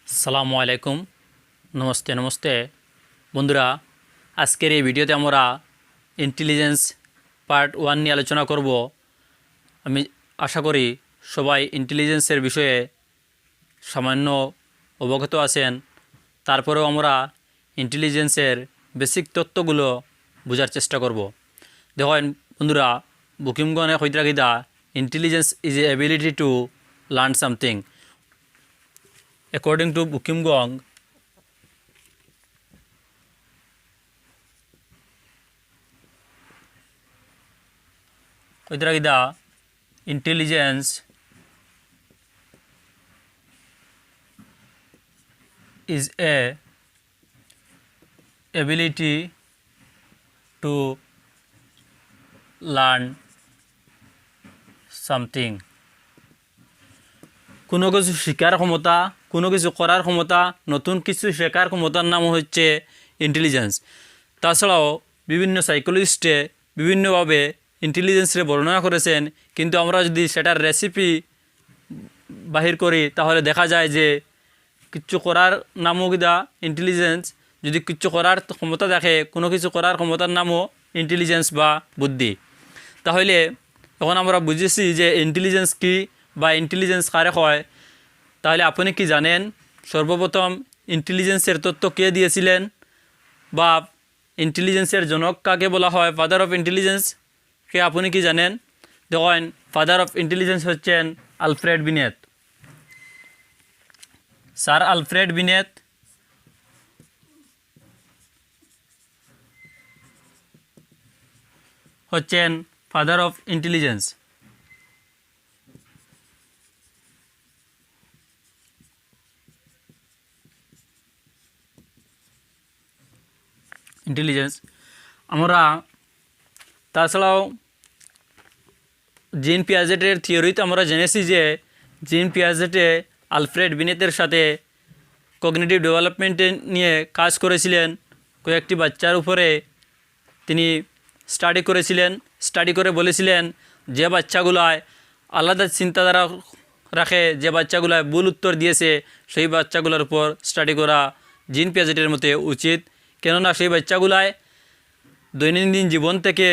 আসসালামু আলাইকুম। নমস্তে নমস্তে বন্ধুরা, আজকের এই ভিডিওতে আমরা ইন্টেলিজেন্স পার্ট 1 নিয়ে আলোচনা করব। আমি আশা করি সবাই ইন্টেলিজেন্সের বিষয়ে সামান্য অবগত আছেন। তারপরেও আমরা ইন্টেলিজেন্সের বেসিক তত্ত্বগুলো বোঝার চেষ্টা করব। দেখেন বন্ধুরা, বুকিমগণে হইতে রাখিদা intelligence is a ability to learn something. According to Bukimgong, intelligence is a ability to learn something. কোনো কিছু শেখার ক্ষমতা, কোনো কিছু করার ক্ষমতা, নতুন কিছু শেখার ক্ষমতার নাম হচ্ছে ইন্টেলিজেন্স। তাছাড়াও বিভিন্ন সাইকোলজিস্টে বিভিন্নভাবে ইন্টেলিজেন্সের বর্ণনা করেছেন, কিন্তু আমরা যদি সেটার রেসিপি বাহির করি তাহলে দেখা যায় যে কিচ্ছু করার নামও কিনা ইন্টেলিজেন্স। যদি কিচ্ছু করার ক্ষমতা দেখে, কোনো কিছু করার ক্ষমতার নামও ইন্টেলিজেন্স বা বুদ্ধি। তাহলে এখন আমরা বুঝেছি যে ইন্টেলিজেন্স কী বা ইন্টেলিজেন্স কারে হয়। তাহলে আপনি কি জানেন সর্বপ্রথম ইন্টেলিজেন্সের তত্ত্ব কে দিয়েছিলেন বা ইন্টেলিজেন্সের জনক কাকে বলা হয়, ফাদার অফ ইন্টেলিজেন্স কে আপনি কি জানেন? দেখেন, ফাদার অফ ইন্টেলিজেন্স হচ্ছেন Alfred Binet. Sir Alfred Binet হচ্ছেন ফাদার অফ ইন্টেলিজেন্স। ইন্টেলিজেন্স আমরা তাছাড়াও জিন পিয়াজেটের থিওরিতে আমরা জেনেছি যে জিন পিয়াজেটে আলফ্রেড বিনেটের সাথে কগনিটিভ ডেভেলপমেন্টে নিয়ে কাজ করেছিলেন। কয়েকটি বাচ্চার উপরে তিনি স্টাডি করেছিলেন। স্টাডি করে বলেছিলেন যে বাচ্চাগুলায় আলাদা চিন্তাধারা রাখে, যে বাচ্চাগুলায় ভুল উত্তর দিয়েছে, সেই বাচ্চাগুলোর উপর স্টাডি করা জিন পিয়াজেটের মতে উচিত। কেননা সেই বাচ্চাগুলায় দৈনন্দিন জীবন থেকে,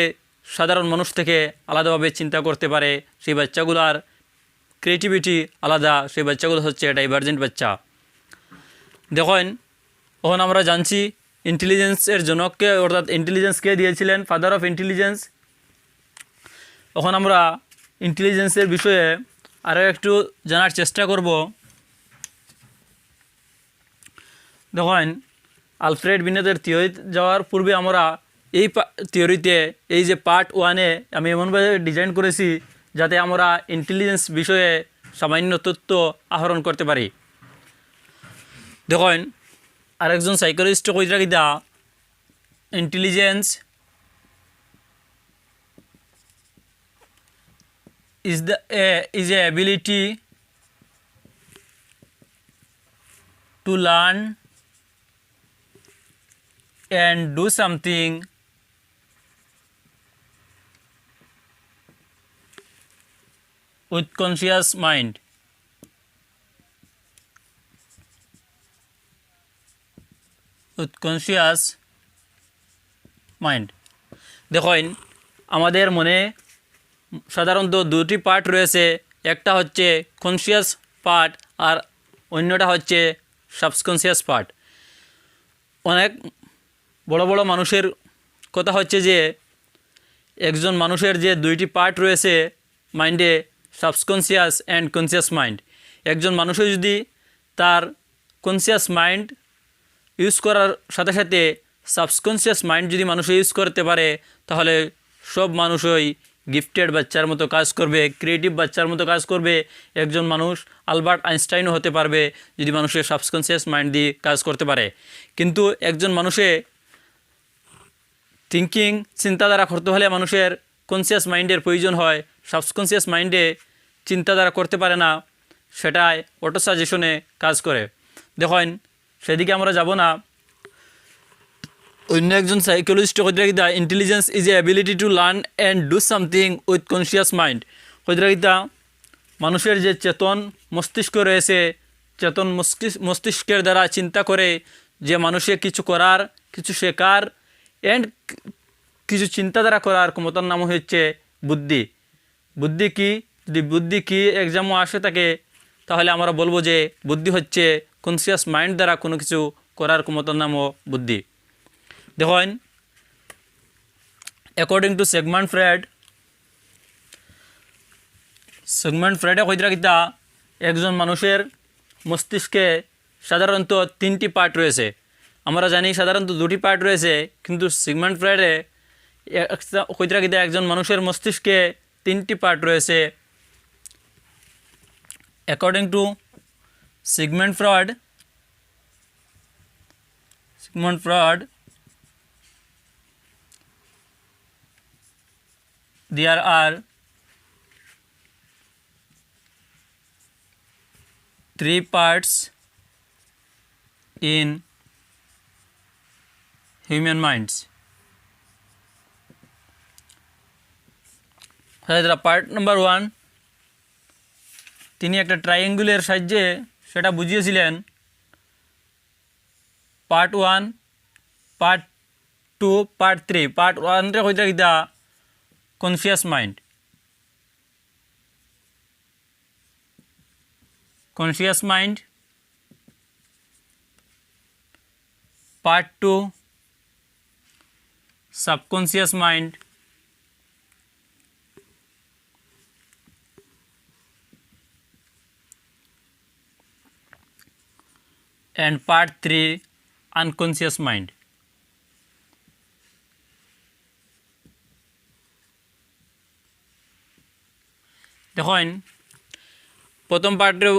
সাধারণ মানুষ থেকে আলাদাভাবে চিন্তা করতে পারে। সেই বাচ্চাগুলার ক্রিয়েটিভিটি আলাদা, সেই বাচ্চাগুলো হচ্ছে ডাইভার্জেন্ট বাচ্চা। দেখেন, এখন আমরা জানছি ইন্টেলিজেন্সের জনককে, অর্থাৎ ইন্টেলিজেন্সকে দিয়েছিলেন ফাদার অফ ইন্টেলিজেন্স। এখন আমরা ইন্টেলিজেন্সের বিষয়ে আরও একটু জানার চেষ্টা করব। দেখেন, আলফ্রেড বিনেটের থিওরিতে যাওয়ার পূর্বে আমরা এই থিওরিতে এই যে পার্ট 1-এ আমি এমনভাবে ডিজাইন করেছি যাতে আমরা ইন্টেলিজেন্স বিষয়ে সামান্য তথ্য আহরণ করতে পারি। দেখেন, আরেকজন সাইকোলজিস্ট কই রাখি দা intelligence is a ability to learn and do something with conscious mind. With conscious mind. দেখেন, আমাদের মনে সাধারণত দুটি পার্ট রয়েছে। একটা হচ্ছে কনসিয়াস পার্ট আর অন্যটা হচ্ছে সাবকনসিয়াস পার্ট। অনেক বড় বড় মানুষের কথা হচ্ছে যে একজন মানুষের যে দুইটি পার্ট রয়েছে মাইন্ডে, সাবকনসিয়াস অ্যান্ড কনসিয়াস মাইন্ড। একজন মানুষের যদি তার কনসিয়াস মাইন্ড ইউজ করার সাথে সাথে সাবকনসিয়াস মাইন্ড যদি মানুষ ইউজ করতে পারে, তাহলে সব মানুষই গিফটেড বাচ্চার মতো কাজ করবে, ক্রিয়েটিভ বাচ্চার মতো কাজ করবে। একজন মানুষ আলবার্ট আইনস্টাইনও হতে পারবে যদি মানুষের সাবকনসিয়াস মাইন্ড দিয়ে কাজ করতে পারে। কিন্তু একজন মানুষে থিঙ্কিং, চিন্তাধারা করতে হলে মানুষের কনসিয়াস মাইন্ডের প্রয়োজন হয়। সাবকনসিয়াস মাইন্ডে চিন্তাধারা করতে পারে না, সেটাই অটো সাজেশনে কাজ করে। দেখেন, সেদিকে আমরা যাব না। অন্য একজন সাইকোলজিস্ট কইরা intelligence is A ability to learn and do something with conscious mind. কইরা মানুষের যে চেতন মস্তিষ্ক রয়েছে, চেতন মস্তিষ্কের দ্বারা চিন্তা করে যে মানুষের কিছু করার, কিছু শেখার অ্যান্ড কিছু চিন্তাধারা করার ক্ষমতার নাম হচ্ছে বুদ্ধি। বুদ্ধি কি? যদি বুদ্ধি কি এক্সামও আসে থাকে তাহলে আমরা বলবো যে বুদ্ধি হচ্ছে কনসিয়াস মাইন্ড দ্বারা কোনো কিছু করার ক্ষমতার নামও বুদ্ধি। দেখুন, অ্যাকর্ডিং টু সিগমন্ড ফ্রয়েডে কইরা কিতা একজন মানুষের মস্তিষ্কে সাধারণত 3টি পার্ট রয়েছে। আমরা জানি সাধারণত 2টি পার্ট রয়েছে, কিন্তু সিগমন্ড ফ্রয়েডে কইরা কিতা একজন মানুষের মস্তিষ্কে 3টি পার্ট রয়েছে। According to Sigmund Freud, there are 3 parts in human minds. Part number 1, তিনি একটা ট্রায়াঙ্গুলের সাহায্যে সেটা বুঝিয়েছিলেন। Part 1, part 2, part 3। পার্ট 1 রে কইতা কিতা conscious mind, part 2 subconscious mind, and part 3 unconscious mind. দেখুন, প্রথম পার্টে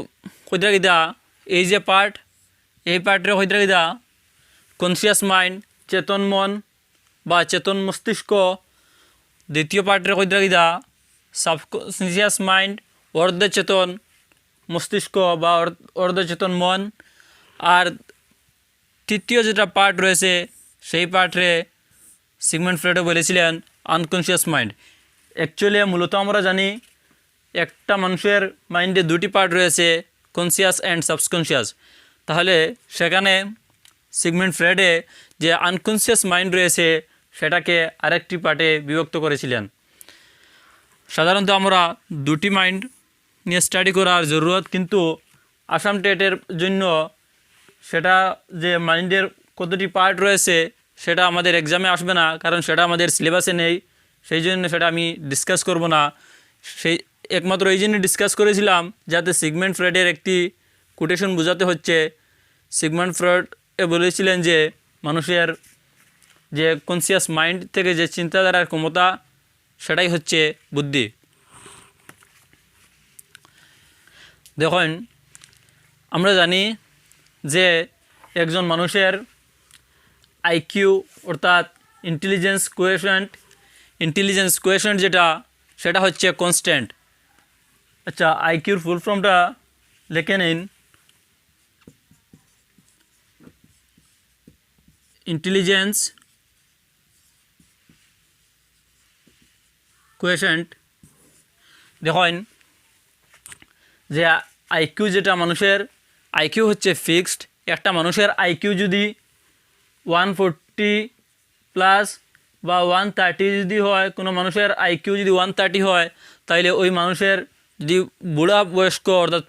কইরা কিতা এই যে পার্ট, এই পার্টে কইরা কিতা কনসিয়াস মাইন্ড, চেতন মন বা চেতন মস্তিষ্ক। দ্বিতীয় পার্টে কইরা কিতা সাবকনসিয়াস মাইন্ড, অর্ধচেতন মস্তিষ্ক বা অর্ধচেতন মন। আর তৃতীয় যেটা পার্ট রয়েছে সেই পার্টে সিগমন্ড ফ্রয়েড বলেছিলেন আনকনশিয়াস মাইন্ড। অ্যাকচুয়ালি মূলত আমরা জানি একটা মানুষের মাইন্ডে 2টি পার্ট রয়েছে, কনসিয়াস অ্যান্ড সাবকনশিয়াস। তাহলে সেখানে সিগমন্ড ফ্রয়েডে যে আনকনশিয়াস মাইন্ড রয়েছে সেটাকে আরেকটি পার্টে বিভক্ত করেছিলেন। সাধারণত আমরা 2টি মাইন্ড নিয়ে স্টাডি করার জরুরত, কিন্তু আসাম টেটের জন্য সেটা যে মাইন্ডের কতটি পার্ট রয়েছে সেটা আমাদের এক্সামে আসবে না, কারণ সেটা আমাদের সিলেবাসে নেই। সেই জন্য সেটা আমি ডিসকাস করব না। সেই একমাত্র এই জন্য ডিসকাস করেছিলাম যাতে সিগমন্ড ফ্রয়েডের একটি কোটেশন বোঝাতে হচ্ছে। সিগমন্ড ফ্রয়েড বলেছিলেন যে মানুষের যে কনসিয়াস মাইন্ড থেকে যে চিন্তাধারার ক্ষমতা সেটাই হচ্ছে বুদ্ধি। দেখুন, আমরা জানি যে একজন মানুষের আইকিউ অর্থাৎ ইন্টেলিজেন্স কোয়েশন্ট যেটা সেটা হচ্ছে কনস্ট্যান্ট। আচ্ছা, আইকিউর ফুল ফর্মটা লেখে নিন। Intelligence quotient. দেখুন যে আইকিউ যেটা মানুষের আইকিউ হচ্ছে ফিক্সড। একটা মানুষের আইকিউ যদি 140+ বা 130 যদি হয়, কোনো মানুষের আইকিউ যদি 130 হয়, তাইলে ওই মানুষের যদি বুড়া বয়স্ক অর্থাৎ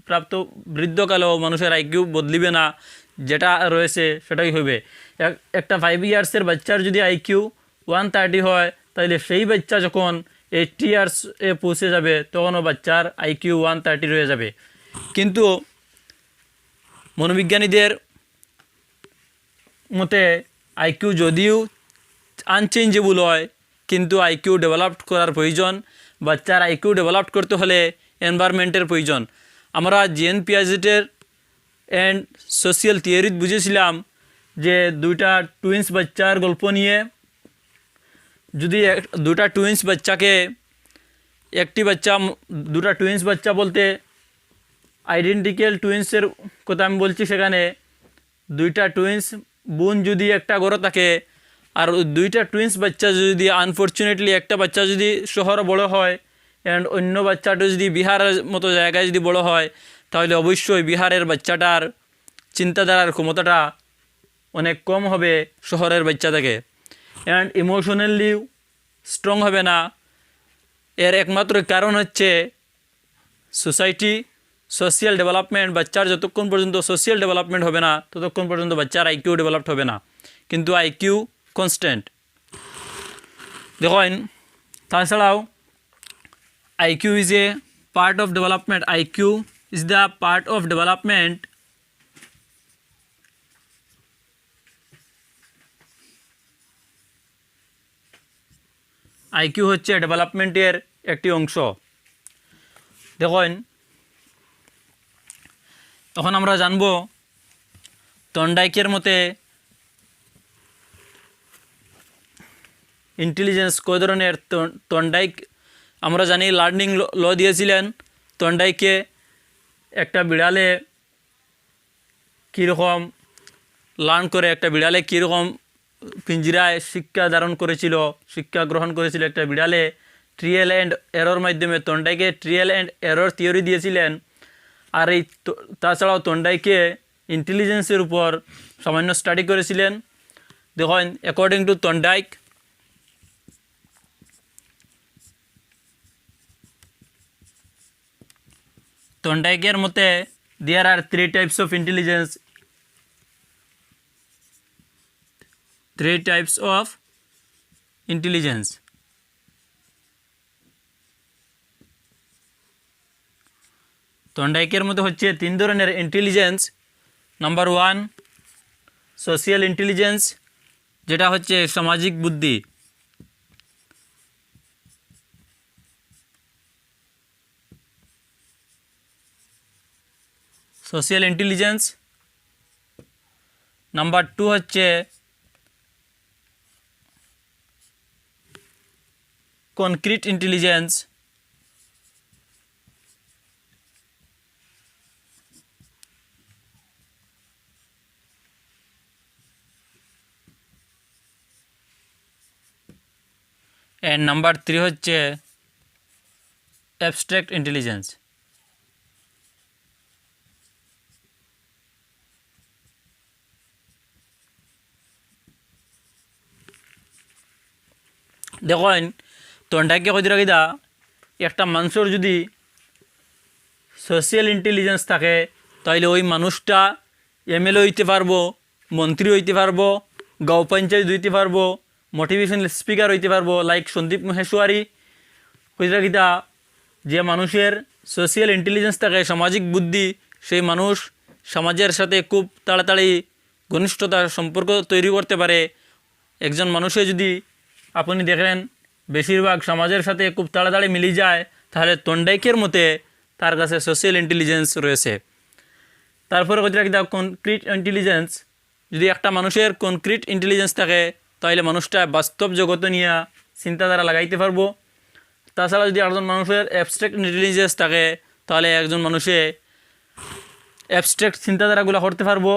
প্রাপ্ত বৃদ্ধকালেও মানুষের আইকিউ বদলিবে না, যেটা রয়েছে সেটাই হবে। একটা 5 ইয়ার্সের বাচ্চার যদি আইকিউ 130 হয়, তাইলে সেই বাচ্চা যখন 80 ইয়ার্সে পৌঁছে যাবে তখনও বাচ্চার আইকিউ 130 রয়ে যাবে। কিন্তু মনোবিজ্ঞানীদের মতে আইকিউ যদিও আনচেঞ্জেবল হয়, কিন্তু আইকিউ ডেভেলপ করার প্রয়োজন। বাচ্চার আইকিউ ডেভেলপ করতে হলে এনভায়রনমেন্টের প্রয়োজন। আমরা জিএন পিয়াজেটের অ্যান্ড সোশিয়াল থিওরি বুঝেছিলাম যে 2টা টুইন্স বাচ্চার গল্প নিয়ে, যদি 2টা টুইন্স বাচ্চাকে দুটা টুইন্স বাচ্চা বলতে আইডেন্টিক্যাল টুইন্সের কথা আমি বলছি। সেখানে 2টা টুইন্স বোন যদি একটা ঘরে থাকে, আর 2টা টুইন্স বাচ্চা যদি আনফর্চুনেটলি একটা বাচ্চা যদি শহরে বড় হয় অ্যান্ড অন্য বাচ্চাটা যদি বিহারের মতো জায়গায় যদি বড় হয়, তাহলে অবশ্যই বিহারের বাচ্চাটার চিন্তাধারার ক্ষমতাটা অনেক কম হবে শহরের বাচ্চা থেকে। অ্যান্ড ইমোশনালি স্ট্রং হবে না। এর একমাত্র কারণ হচ্ছে সোসাইটি, সোশিয়াল ডেভেলপমেন্ট। বাচ্চার যতক্ষণ পর্যন্ত সোশিয়াল ডেভেলপমেন্ট হবে না ততক্ষণ পর্যন্ত বাচ্চার আইকিউ ডেভেলপড হবে না, কিন্তু আইকিউ কনস্ট্যান্ট। দেখেন তাছাড়াও IQ is a part of development. IQ is the part of development IQ হচ্ছে ডেভেলপমেন্টের একটি অংশ। দেখেন তখন আমরা জানব থর্নডাইকের মতে ইন্টেলিজেন্স কয় ধরনের। থর্নডাইক আমরা জানি লার্নিং ল দিয়েছিলেন। থর্নডাইকে একটা বিড়ালে কীরকম লার্ন করে, একটা বিড়ালে কীরকম পিঞ্জিরায় শিক্ষা ধারণ করেছিল, শিক্ষা গ্রহণ করেছিল একটা বিড়ালে ট্রিয়াল অ্যান্ড এরর মাধ্যমে। থর্নডাইকে ট্রিয়াল অ্যান্ড এরর থিওরি দিয়েছিলেন। আর এই তাছাড়াও থর্নডাইকে ইন্টেলিজেন্সের উপর সামান্য স্টাডি করেছিলেন। দেখেন অ্যাকর্ডিং টু থর্নডাইক, থর্নডাইকের মতে there are 3 types of intelligence. 3 types of intelligence. থর্নডাইকের মতে হচ্ছে 3 ধরনের ইন্টেলিজেন্স। নাম্বার 1 সোশিয়াল ইন্টেলিজেন্স, যেটা হচ্ছে সামাজিক বুদ্ধি। Social intelligence. নাম্বার 2 হচ্ছে কনক্রিট ইন্টেলিজেন্স। অ্যান্ড নাম্বার 3 হচ্ছে অ্যাবস্ট্রাক্ট ইন্টেলিজেন্স। দেখেন থর্নডাইকে কই দিরা একটা মানুষের যদি সোশিয়াল ইন্টেলিজেন্স থাকে তাহলে ওই মানুষটা এমএলএ হইতে পারবো, মন্ত্রী হইতে পারবো, গাঁও পঞ্চায়েত হইতে পারবো, মোটিভেশনাল স্পিকার হইতে পারবো, লাইক সন্দীপ মহেশ্বরী। কইরা কিতা যে মানুষের সোশিয়াল ইন্টেলিজেন্স থাকে, সামাজিক বুদ্ধি, সেই মানুষ সমাজের সাথে খুব তাড়াতাড়ি ঘনিষ্ঠতা সম্পর্ক তৈরি করতে পারে। একজন মানুষে যদি আপনি দেখেন বেশিরভাগ সমাজের সাথে খুব তাড়াতাড়ি মিলে যায়, তাহলে থর্নডাইকের মতে তার কাছে সোশিয়াল ইন্টেলিজেন্স রয়েছে। তারপরে কইরা কিতা কনক্রিট ইন্টেলিজেন্স। যদি একটা মানুষের কনক্রিট ইন্টেলিজেন্স থাকে তাহলে মানুষটা বাস্তব জগৎ নিয়ে চিন্তাধারা লাগাইতে পারবো। তাছাড়া যদি একজন মানুষের অ্যাবস্ট্রাক্ট ইন্টেলিজেন্স থাকে তাহলে একজন মানুষে অ্যাবস্ট্রাক্ট চিন্তাধারাগুলো করতে পারবো,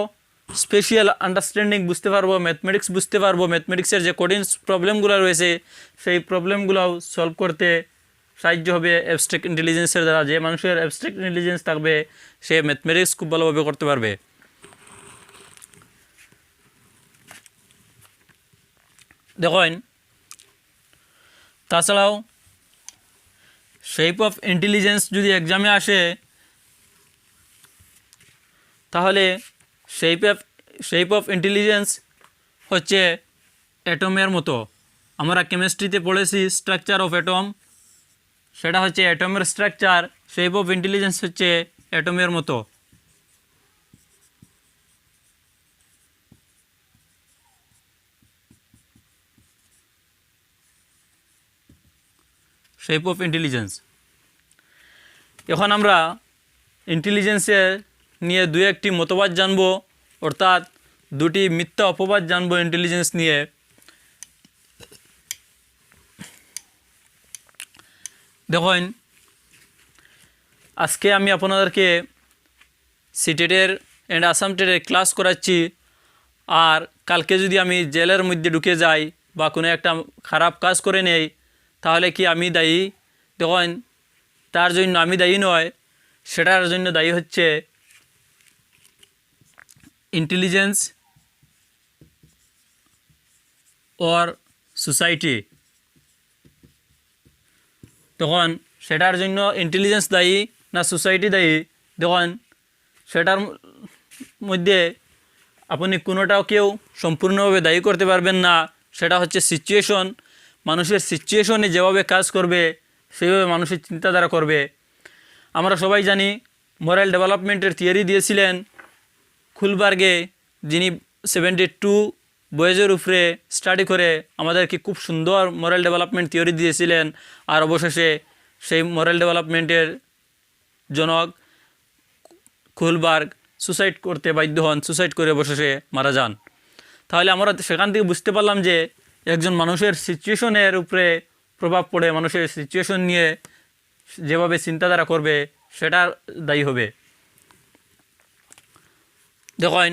স্পেশাল আন্ডারস্ট্যান্ডিং বুঝতে পারবো, ম্যাথমেটিক্স বুঝতে পারবো, ম্যাথমেটিক্সের যে কঠিন প্রবলেমগুলো রয়েছে সেই প্রবলেমগুলোও সলভ করতে সাহায্য হবে অ্যাবস্ট্রাক্ট ইন্টেলিজেন্সের দ্বারা। যে মানুষের অ্যাবস্ট্রাক্ট ইন্টেলিজেন্স থাকবে সে ম্যাথমেটিক্স খুব ভালোভাবে করতে পারবে। দেখেন তাছাড়াও শেপ অফ ইন্টেলিজেন্স যদি এক্সামে আসে তাহলে শেপ অফ ইন্টেলিজেন্স হচ্ছে অ্যাটমের মতো। আমরা কেমিস্ট্রিতে পড়েছি স্ট্রাকচার অফ অ্যাটম, সেটা হচ্ছে অ্যাটমের স্ট্রাকচার। শেপ অফ ইন্টেলিজেন্স হচ্ছে অ্যাটমের মতো। Shape of intelligence. এখন আমরা ইন্টেলিজেন্সের নিয়ে 2-1টি মতবাদ জানব, অর্থাৎ 2টি মিথ্যা অপবাদ জানব ইন্টেলিজেন্স নিয়ে। দেখুন আজকে আমি আপনাদেরকে সিটেটের অ্যান্ড আসাম টেটের ক্লাস করাচ্ছি, আর কালকে যদি আমি জেলের মধ্যে ঢুকে যাই বা কোনো একটা খারাপ কাজ করে নেই তাহলে কি আমি দায়ী? দেখুন তার জন্য আমি দায়ী নয়। সেটার জন্য দায়ী হচ্ছে ইন্টেলিজেন্স অর সোসাইটি। তখন সেটার জন্য ইন্টেলিজেন্স দায়ী না সোসাইটি দায়ী, তখন সেটার মধ্যে আপনি কোনোটাও কেউ সম্পূর্ণভাবে দায়ী করতে পারবেন না। সেটা হচ্ছে সিচুয়েশন। মানুষের সিচুয়েশনে যেভাবে কাজ করবে সেইভাবে মানুষের চিন্তাধারা করবে। আমরা সবাই জানি মোরাল ডেভেলপমেন্টের থিওরি দিয়েছিলেন খুলবার্গে, যিনি 72 বয়েজের উপরে স্টাডি করে আমাদেরকে খুব সুন্দর মোরাল ডেভেলপমেন্ট থিওরি দিয়েছিলেন। আর অবশেষে সেই মোরাল ডেভেলপমেন্টের জনক খুলবার্গ সুসাইড করতে বাধ্য হন, সুসাইড করে অবশেষে মারা যান। তাহলে আমরা সেখান থেকে বুঝতে পারলাম যে একজন মানুষের সিচুয়েশনের উপরে প্রভাব পড়ে, মানুষের সিচুয়েশন নিয়ে যেভাবে চিন্তাধারা করবে সেটা দায়ী হবে। দেখেন,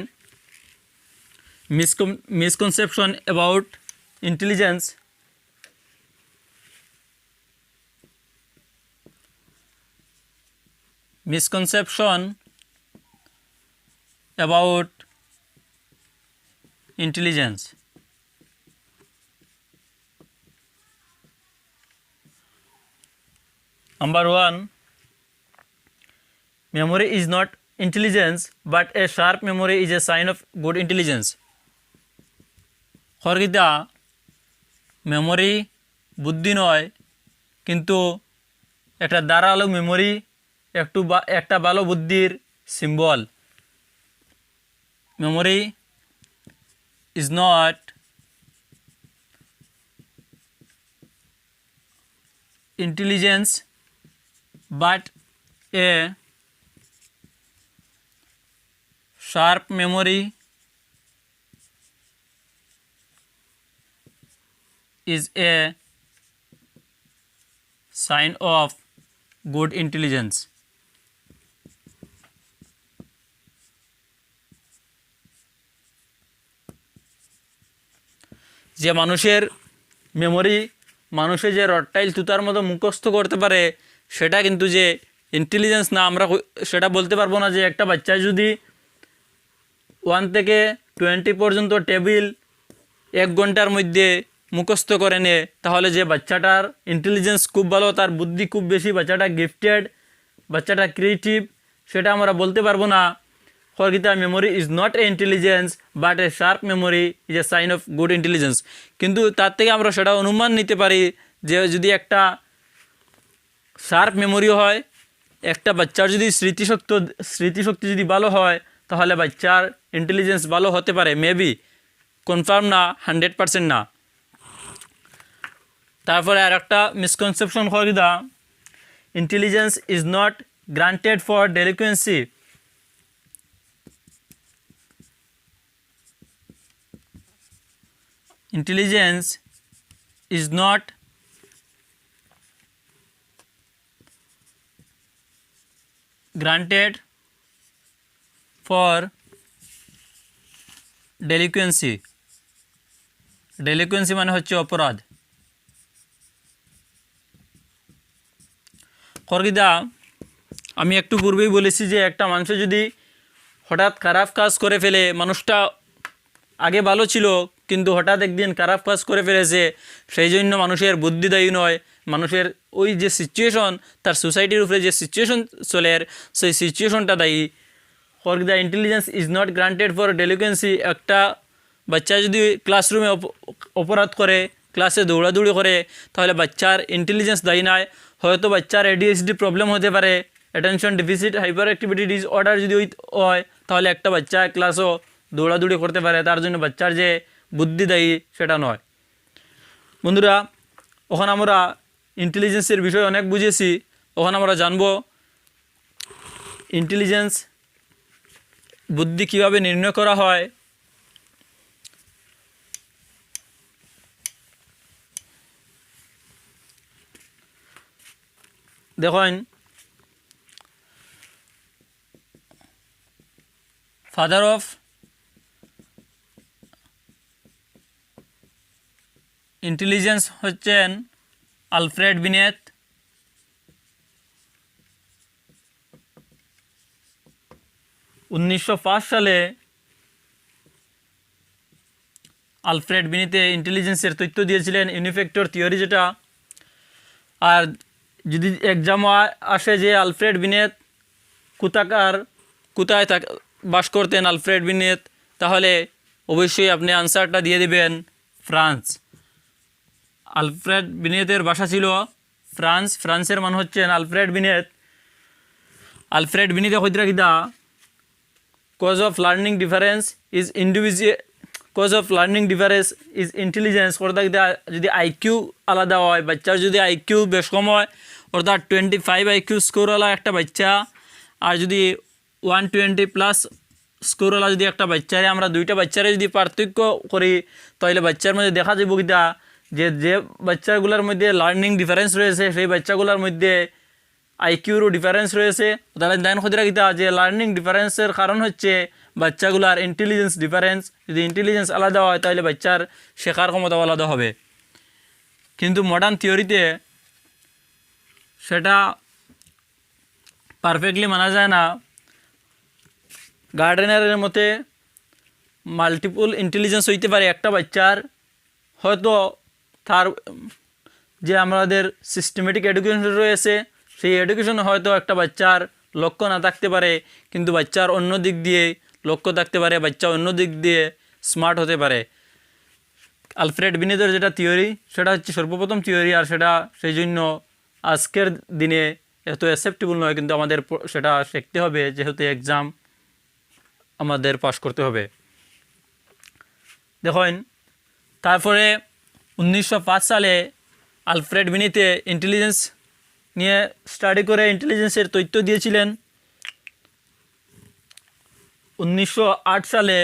misconception about intelligence. Misconception about intelligence. Number 1, memory is not intelligence, but a sharp memory is a sign of good intelligence. খরগিদা মেমোরি বুদ্ধি নয়, কিন্তু একটা ধারালো মেমোরি একটা ভালো বুদ্ধির symbol. Memory is not intelligence, but a sharp memory is a sign of good intelligence. যে মানুষের মেমোরি, মানুষে যে রটটাইল তুতার মতো মুখস্থ করতে পারে সেটা কিন্তু যে ইন্টেলিজেন্স না। আমরা সেটা বলতে পারবো না যে একটা বাচ্চা যদি 1 থেকে 20 পর্যন্ত টেবিল 1 ঘন্টার মধ্যে মুখস্থ করে নেয়, তাহলে যে বাচ্চাটার ইন্টেলিজেন্স খুব ভালো, তার বুদ্ধি খুব বেশি, বাচ্চাটা গিফটেড, বাচ্চাটা ক্রিয়েটিভ, সেটা আমরা বলতে পারবো না। খরগিতা memory is not a intelligence, but a sharp memory is a sign of good intelligence. কিন্তু তার থেকে আমরা সেটা অনুমান নিতে পারি যে যদি একটা শার্প মেমোরি হয়, একটা বাচ্চার যদি স্মৃতিশক্তি যদি ভালো হয়, তাহলে বাচ্চার ইন্টেলিজেন্স ভালো হতে পারে, মেবি, কনফার্ম না, 100% না। তারপরে আর একটা মিসকনসেপশন খরগিদা, intelligence is not granted for delinquency. Intelligence is not granted for delinquency. Delinquency মানে হচ্ছে অপরাধ। খরগিদা আমি একটু পূর্বেই বলেছি যে একটা মানুষ যদি হঠাৎ খারাপ কাজ করে ফেলে, মানুষটা আগে ভালো ছিল কিন্তু হঠাৎ একদিন খারাপ কাজ করে ফেলেছে, সেই জন্য মানুষের বুদ্ধি দায়ী নয়, মানুষের ওই যে সিচুয়েশন, তার সোসাইটির উপরে যে সিচুয়েশন চলে সেই সিচুয়েশনটা দায়ী। For the intelligence is not granted for delinquency. একটা বাচ্চা যদি ক্লাসরুমে অপরাধ করে, ক্লাসে দৌড়াদৌড়ি করে, তাহলে বাচ্চার ইন্টেলিজেন্স দায়ী নয়। হয়তো বাচ্চার ADHD প্রবলেম হতে পারে, attention deficit hyper activity disorder যদি হয়, তাহলে একটা বাচ্চা ক্লাসও দৌড়াদৌড়ি করতে পারে, তার জন্য বাচ্চার যে বুদ্ধি দায়ী সেটা নয়। বন্ধুরা, ওখানে আমরা ইন্টেলিজেন্সের বিষয়ে অনেক বুঝেছি। ওখানে আমরা জানব ইন্টেলিজেন্স বুদ্ধি কিভাবে নির্ণয় করা হয়। দেখেন, ফাদার অফ ইন্টেলিজেন্স হচ্ছেন আলফ্রেড বিনেথ। 1905 সালে আলফ্রেড বিনেতে ইন্টেলিজেন্সের তথ্য দিয়েছিলেন ইউনিফ্যাক্টর থিওরি যেটা। আর যদি এক্সাম আসে যে আলফ্রেড বিনেত কোথায় বাস করতেন আলফ্রেড বিনেত, তাহলে অবশ্যই আপনি আনসারটা দিয়ে দিবেন ফ্রান্স। আলফ্রেড বিনেতের বাসা ছিল ফ্রান্স। ফ্রান্সের মান হচ্ছেন আলফ্রেড বিনেত। আলফ্রেড বিনেতে কইতে রাখিদা cause of learning difference is intelligence করতে যদি আইকিউ আলাদা হয়, বাচ্চার যদি আইকিউ বেশ কম হয়, অর্থাৎ 25 আইকিউ স্কোরওয়ালা একটা বাচ্চা আর যদি 120+ স্কোরওয়ালা যদি একটা বাচ্চারে আমরা দুইটা বাচ্চারে যদি পার্থক্য করি, তাহলে বাচ্চার মধ্যে দেখা যাবে কিনা যে বাচ্চাগুলোর মধ্যে লার্নিং ডিফারেন্স রয়েছে সেই বাচ্চাগুলোর মধ্যে আইকিউরও ডিফারেন্স রয়েছে। তাহলে দান খোঁজরা কিতা যে লার্নিং ডিফারেন্সের কারণ হচ্ছে বাচ্চাগুলার ইন্টেলিজেন্স ডিফারেন্স। যদি ইন্টেলিজেন্স আলাদা হয় তাহলে বাচ্চার শেখার ক্ষমতা আলাদা হবে। কিন্তু মডার্ন থিওরিতে সেটা পারফেক্টলি মানা যায় না। গার্ডেনারের মতে মাল্টিপল ইন্টেলিজেন্স হইতে পারে একটা বাচ্চার, হয়তো তার যে আমাদের সিস্টেমেটিক এডুকেশন রয়েছে সেই এডুকেশন হয়তো একটা বাচ্চার লক্ষ্য না থাকতে পারে, কিন্তু বাচ্চার অন্য দিক দিয়ে লক্ষ্য থাকতে পারে, বাচ্চা অন্য দিক দিয়ে স্মার্ট হতে পারে। আলফ্রেড বিনেতের যেটা থিওরি সেটা হচ্ছে সর্বপ্রথম থিওরি, আর সেটা সেই জন্য আজকের দিনে এত অ্যাকসেপ্টেবল নয়, কিন্তু আমাদের সেটা শিখতে হবে যেহেতু এক্সাম আমাদের পাস করতে হবে। দেখুন, তারপরে 1905 সালে আলফ্রেড বিনেতে ইন্টেলিজেন্স নিয়ে স্টাডি করে ইন্টেলিজেন্সের তথ্য দিয়েছিলেন। 1908 সালে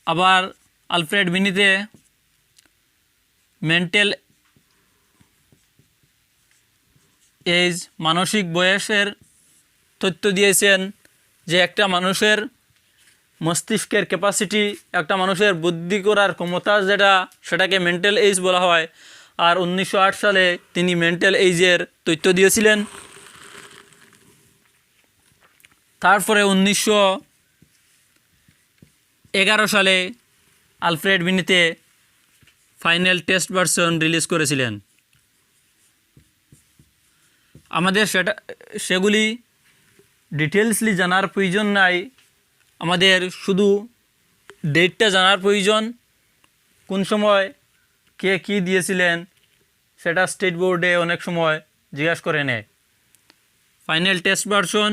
আবার আলফ্রেড বিনেতে মেন্টাল এজ মানসিক বয়সের তথ্য দিয়েছেন, যে একটা মানুষের মস্তিষ্কের ক্যাপাসিটি, একটা মানুষের বুদ্ধি করার ক্ষমতা যেটা, সেটাকে মেন্টাল এজ বলা হয়। আর 1908 সালে তিনি মেন্টাল এজের তথ্য দিয়েছিলেন। তারপরে 1911 সালে আলফ্রেড বিনেতে ফাইনাল টেস্ট ভার্সন রিলিজ করেছিলেন। আমাদের সেগুলি ডিটেলসলি জানার প্রয়োজন নাই, আমাদের শুধু ডেটটা জানার প্রয়োজন, কোন সময় কে কী দিয়েছিলেন সেটা স্টেট বোর্ডে অনেক সময় জিজ্ঞাসা করে নেয়। ফাইনাল টেস্ট ভার্সন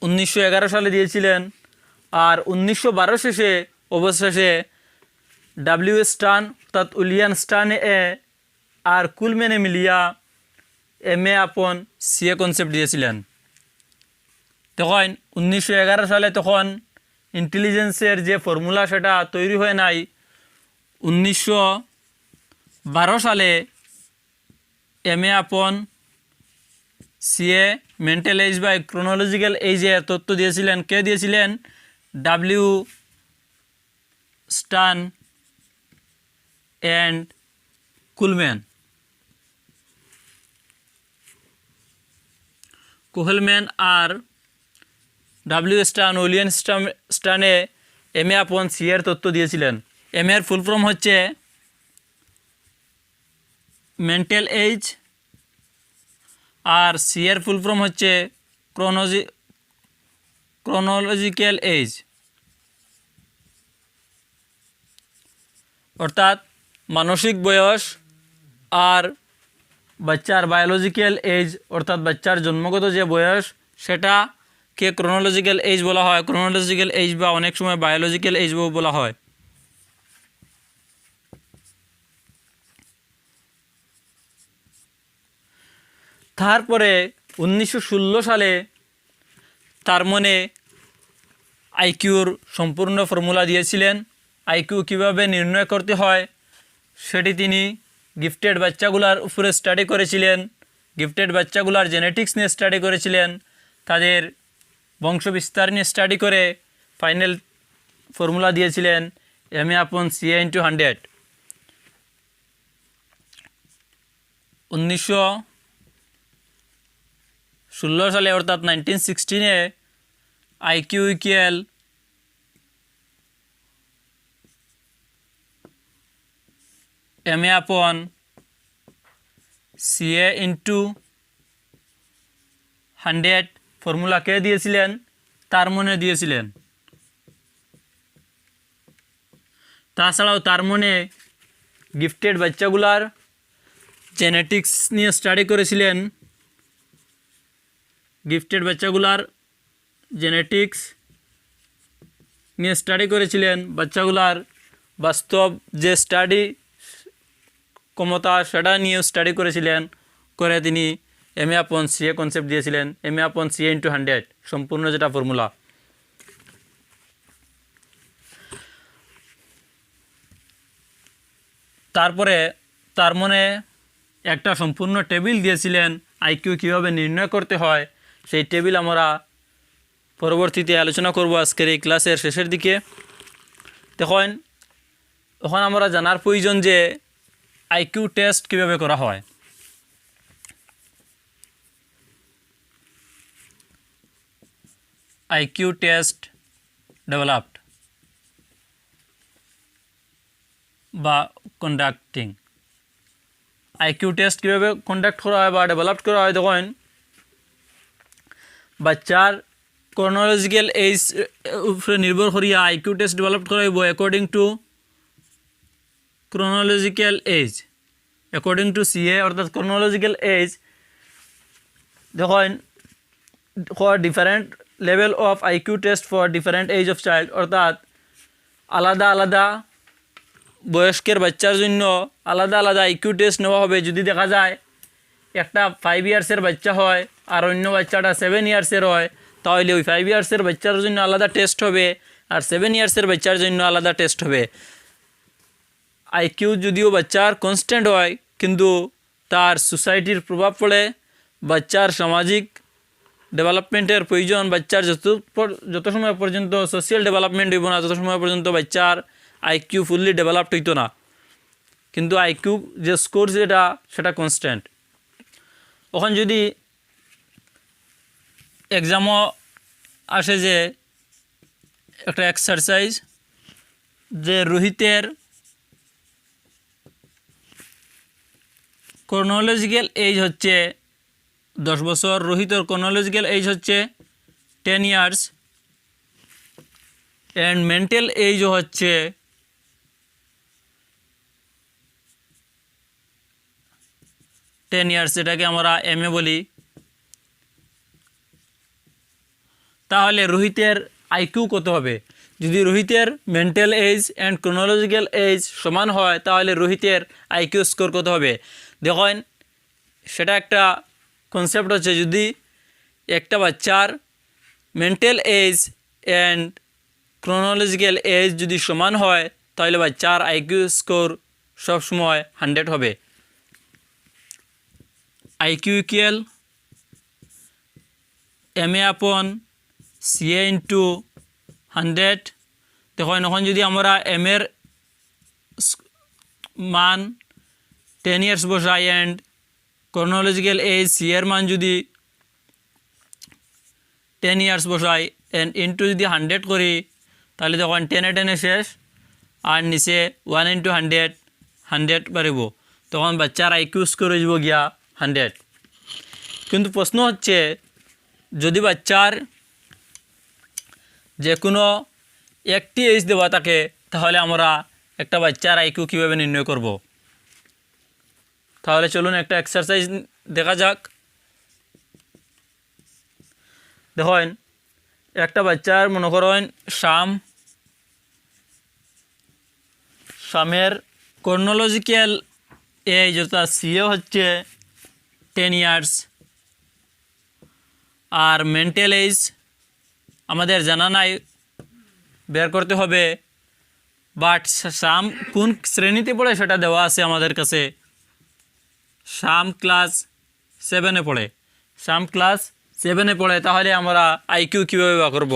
1911 সালে দিয়েছিলেন। আর 1912 শেষে অবশেষে ডাব্লিউ স্টান অর্থাৎ উইলিয়াম স্টান আর কুলম্যানে মিলিয়া MA আপন CA কনসেপ্ট দিয়েছিলেন। তখন 1911 সালে তখন ইন্টেলিজেন্সের যে ফর্মুলা সেটা তৈরি হয় নাই। 1912 সালে MA upon CA mental age বা ক্রোনোলজিক্যাল এজে তথ্য দিয়েছিলেন। কে দিয়েছিলেন? W Stern and Kuhlmann. Kuhlmann আর ডাব্লিউ স্টান উইলিয়াম স্টানে MA আপন CA এর তথ্য দিয়েছিলেন। MA এর ফুল ফর্ম হচ্ছে মেন্টাল এজ, আর CA এর ফুল ফর্ম হচ্ছে ক্রোনোলজিক্যাল এজ, অর্থাৎ মানসিক বয়স আর বাচ্চার বায়োলজিক্যাল এজ অর্থাৎ বাচ্চার জন্মগত যে বয়স সেটাকে ক্রোনোলজিক্যাল এজ বলা হয়। ক্রোনোলজিক্যাল এজ বা অনেক সময় বায়োলজিক্যাল এজ বলা হয়। তারপরে 1916 সালে তার মনে আইকিউর সম্পূর্ণ ফর্মুলা দিয়েছিলেন। আইকিউ কীভাবে নির্ণয় করতে হয় সেটি তিনি গিফটেড বাচ্চাগুলার উপরে স্টাডি করেছিলেন। গিফটেড বাচ্চাগুলার জেনেটিক্স নিয়ে স্টাডি করেছিলেন, তাদের বংশবিস্তার নিয়ে স্টাডি করে ফাইনাল ফর্মুলা দিয়েছিলেন MA আপন CA × 100। 19 2016 সালে অর্থাৎ 1916-এ IQ equal MA upon CA into 100 formula কে দিয়েছিলেন? তার মনে দিয়েছিলেন। তাছাড়াও তার মনে গিফটেড বাচ্চাগুলার জেনেটিক্স নিয়ে স্টাডি করেছিলেন। গিফটেড বাচ্চাগুলার জেনেটিক্স নিয়ে স্টাডি করেছিলেন। বাচ্চাগুলার বাস্তব যে স্টাডি ক্ষমতা সেটা নিয়েও স্টাডি করেছিলেন। করে তিনি MA upon CA কনসেপ্ট দিয়েছিলেন। MA upon CA into 100 সম্পূর্ণ যেটা ফর্মুলা। তারপরে তার মনে একটা সম্পূর্ণ টেবিল দিয়েছিলেন আইকিউ কীভাবে নির্ণয় করতে হয়। সেই টেবিল আমরা পরবর্তীতে আলোচনা করব আজকের এই ক্লাসের শেষের দিকে। দেখুন, এখন আমরা জানার প্রয়োজন যে আইকিউ টেস্ট কীভাবে করা হয়। আইকিউ টেস্ট ডেভেলপড বা কন্ডাক্টিং। আইকিউ টেস্ট কীভাবে কন্ডাক্ট করা হয় বা ডেভেলপ করা হয়। দেখুন, বাচ্চার ক্রোনোলজিক্যাল এজ উপরে নির্ভর করিয়া আইকিউ টেস্ট ডেভেলপ করা হইব according to chronological age. According to CA অর্থাৎ ক্রোনোলজিক্যাল এজ। দেখুন, for different level of IQ test for different age of child, অর্থাৎ আলাদা আলাদা বয়স্কের বাচ্চার জন্য আলাদা আলাদা আইকিউ টেস্ট নেওয়া হবে। যদি দেখা যায় একটা 5 ইয়ার্সের বাচ্চা হয় আর অন্য বাচ্চাটা 7 ইয়ার্সের হয়, তাহলে ওই 5 ইয়ার্সের বাচ্চার জন্য আলাদা টেস্ট হবে আর 7 ইয়ার্সের বাচ্চার জন্য আলাদা টেস্ট হবে। আইকিউ যদিও বাচ্চার কনস্ট্যান্ট হয়, কিন্তু তার সোসাইটির প্রভাব পড়ে, বাচ্চার সামাজিক ডেভেলপমেন্টের প্রয়োজন। বাচ্চার যত সময় পর্যন্ত সোশিয়াল ডেভেলপমেন্ট হইব না, তত সময় পর্যন্ত বাচ্চার আইকিউ ফুললি ডেভেলপড হইতো না। কিন্তু আইকিউ যে স্কোর সেটা কনস্ট্যান্ট। এখন যদি এক্সামও আসে যে একটা এক্সারসাইজ যে রোহিতের ক্রোনোলজিক্যাল এজ হচ্ছে 10 বছর, রোহিতের ক্রোনোলজিক্যাল এজ হচ্ছে 10 ইয়ার্স অ্যান্ড মেন্টাল এজও হচ্ছে 10 ইয়ার্স, এটাকে আমরা MA বলি। তাহলে রোহিতের আইকিউ কত হবে? যদি রোহিতের mental age and chronological age সমান হয়, তাহলে রোহিতের আইকিউ স্কোর কত হবে? দেখুন, সেটা একটা কনসেপ্ট হচ্ছে, যদি একটা বাচ্চার mental age and chronological age যদি সমান হয়, তাহলে বাচ্চার আইকিউ স্কোর সবসময় 100 হবে। IQ equal MA upon CA into 100। দেখুন, এখন যদি আমরা MA-র মান 10 ইয়ার্স বসাই অ্যান্ড ক্রোনোলজিক্যাল এজ CA-র মান যদি 10 ইয়ার্স বসাই অ্যান্ড ইন্টু যদি 100 করি, তাহলে দেখুন 10 শেষ আর নিচে 1 into 100 বাড়িব, তখন বাচ্চার আইকিউ স্কোর হয়ে যাব গিয়া 100। কিন্তু প্রশ্ন হচ্ছে, যদি বাচ্চার যে কোনো একটি এজ দেওয়া থাকে, তাহলে আমরা একটা বাচ্চার আইকিউ কীভাবে নির্ণয় করব? তাহলে চলুন একটা এক্সারসাইজ দেখা যাক। দেখুন, একটা বাচ্চার মনে করেন শামের ক্রোনোলজিক্যাল এজ অর্থাৎ CA হচ্ছে 10 ইয়ার্স আর মেন্টাল এজ আমাদের জানা নাই, বের করতে হবে। বাট শাম কোন শ্রেণীতে পড়ে সেটা দেওয়া আছে আমাদের কাছে। শাম ক্লাস 7-এ পড়ে। শাম ক্লাস 7-এ পড়ে। তাহলে আমরা আইকিউ কীভাবে বা করব?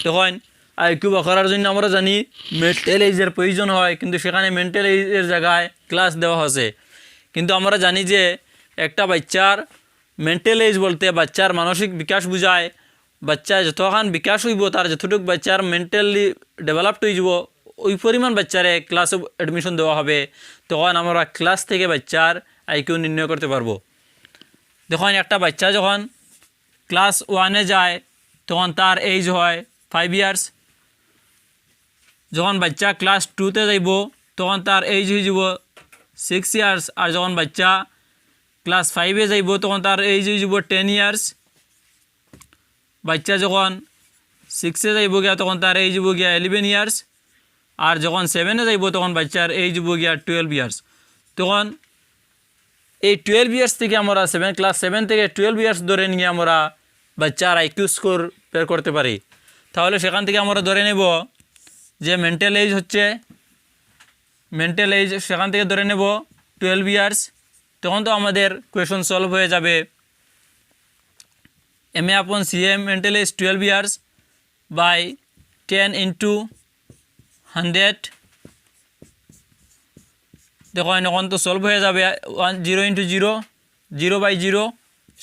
দেখুন, আইকিউ বা করার জন্য আমরা জানি মেন্টাল এজের প্রয়োজন হয়, কিন্তু সেখানে মেন্টাল এজের জায়গায় ক্লাস দেওয়া হয়েছে। কিন্তু আমরা জানি যে একটা বাচ্চার মেন্টাল এজ বলতে বাচ্চার মানসিক বিকাশ বোঝায়। বাচ্চা যতক্ষণ বিকাশ হইব তার যতটুকু বাচ্চার মেন্টালি ডেভেলপড হয়ে যাব ওই পরিমাণ বাচ্চারে ক্লাসে অ্যাডমিশন দেওয়া হবে। তখন আমরা ক্লাস থেকে বাচ্চার আইকিউ নির্ণয় করতে পারবো। দেখুন একটা বাচ্চা যখন ক্লাস 1-এ যায় তখন তার এজ হয় 5 ইয়ার্স। যখন বাচ্চা ক্লাস 2-তে যাইব তখন তার এজ হয়ে যাব 6 ইয়ার্স। আর যখন বাচ্চা ক্লাস 5-এ যাইব তখন তার এজ হয়ে যাব 10 ইয়ার্স। বাচ্চা যখন 6-এ যাইব গিয়া তখন তার এজ হইব গিয়া 11 ইয়ার্স। আর যখন 7-এ যাইব তখন বাচ্চার এজ হইব গিয়া 12 ইয়ার্স। তখন এই 12 ইয়ার্স থেকে আমরা ক্লাস 7 থেকে 12 ইয়ার্স ধরে নিয়ে আমরা বাচ্চার আইকিউ স্কোর বের করতে পারি। তাহলে সেখান থেকে আমরা ধরে নেব যে মেন্টাল এজ সেখান থেকে ধরে নেব 12 ইয়ার্স। তখন তো আমাদের কোয়েশন সলভ হয়ে যাবে। MA/CM mental age 12 years by 10 × 100। দেখুন এখন তো সলভ হয়ে যাবে 0 × 0, 0/0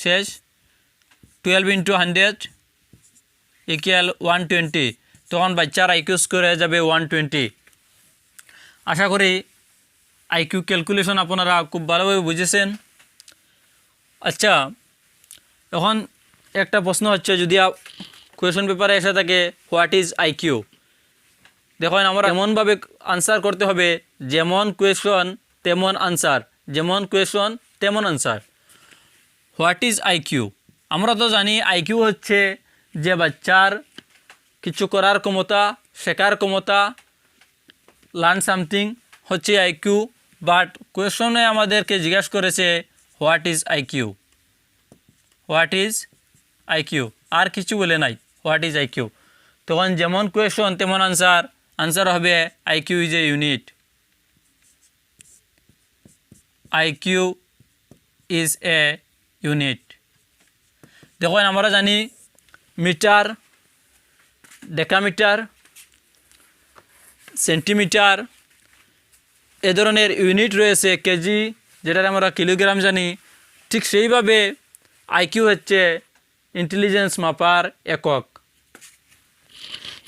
শেষ। 12 × 100 = 120। তখন বাচ্চার আইকিউ স্কোর হয়ে যাবে 120। আশা করি আইকিউ ক্যালকুলেশন আপনারা খুব ভালোভাবে বুঝেছেন। আচ্ছা, এখন একটা প্রশ্ন হচ্ছে, যদি কোয়েশন পেপারে এসে থাকে হোয়াট ইজ আইকিউ, দেখুন আমরা এমনভাবে আনসার করতে হবে যেমন কোয়েশন তেমন আনসার, যেমন কোয়েশন তেমন আনসার। What is IQ? আমরা তো জানি আইকিউ হচ্ছে যে বাচ্চার কিছু করার ক্ষমতা, শেখার ক্ষমতা, লার্ন সামথিং হচ্ছে আইকিউ। বাট কোয়েশনে আমাদেরকে জিজ্ঞাসা করেছে what is IQ, what is IQ, আর কিছু বলে নাই, হোয়াট ইজ আইকিউ। তখন যেমন কোয়েশন তেমন আনসার, আনসার হবে IQ is a unit, IQ is a unit. দেখুন আমরা জানি মিটার, ডেকামিটার, সেন্টিমিটার এ ধরনের ইউনিট রয়েছে, কেজি যেটার আমরা কিলোগ্রাম জানি। ঠিক সেইভাবে আইকিউ হচ্ছে ইন্টেলিজেন্স মাপার একক।